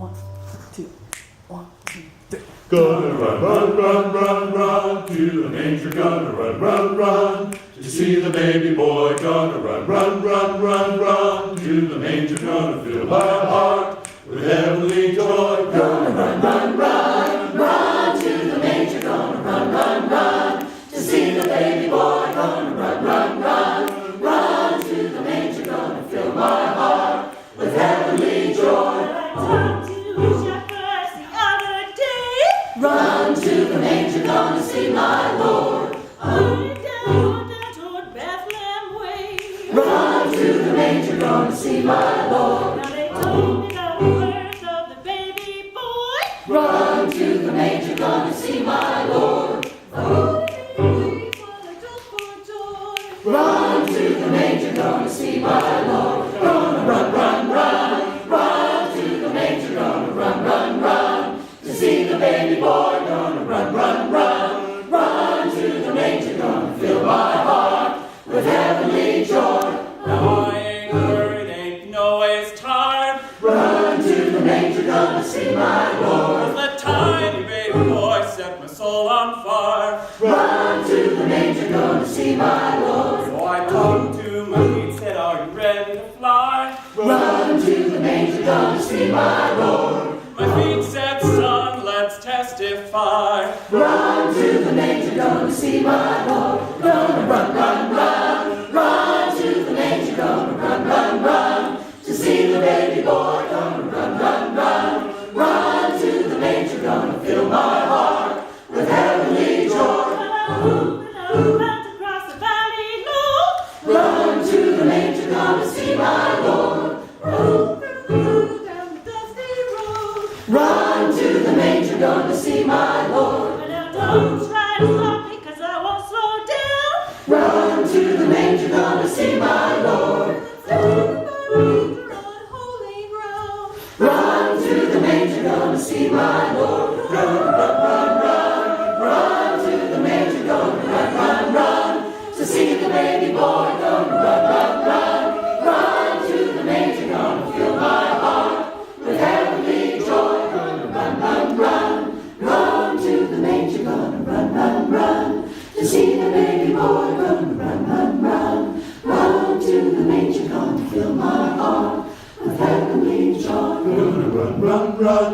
1, 2, 1, 2, 3. Gonna run, run, run, run, run to the manger. Gonna run, run, run to see the baby boy. Gonna run, run, run, run, run to the manger. Gonna fill my heart with heavenly joy. Gonna run, run, run, run to the manger. Gonna run, run, run to see the baby boy. Gonna run, run, run, run to the manger. Gonna fill my heart with heavenly joy. Run to the manger, gonna see my Lord. Down toward Bethlehem way. Run to the manger, gonna see my Lord. Now they told me the words of the baby boy. Run to the manger, gonna see my Lord. Run to the manger, gonna see my Lord. Gonna run, run, run, run to the manger, gonna run, run, run to see the baby boy. Gonna run, run, run, run to the manger, gonna fill my heart with heavenly joy. Now I ain't worried, ain't no ways tired. Run to the manger, gonna see my Lord. 'Cause the tiny baby boy set my soul on fire. Run to the manger, gonna see my Lord. So I talked to my feet, said, are you ready to fly? Run to the manger, gonna see my Lord. My feet said, son, let's testify. Run to the manger, gonna see my Lord. Gonna run, run, run, run to the manger, gonna run, run, run to see the baby boy. Gonna run, run, run, run to the manger, gonna fill my heart with heavenly joy. About to cross the valley low. Run to the manger, gonna see my Lord. Down the dusty road. Run to the manger, gonna see my Lord. But now don't try to stop me, 'cause I won't slow down. Run to the manger, gonna see my Lord. Holy ground. Run to the manger, gonna see my Lord. Run, run, run, run, run to the manger, gonna run, run, run to see the baby boy. Gonna run, run, run, run to the manger, gonna fill my heart with heavenly joy. Gonna run, run, run, run to the manger, gonna run, run, run to see the baby boy. Gonna run, run, run, run to the manger, gonna fill my heart with heavenly joy. Gonna run, run, run.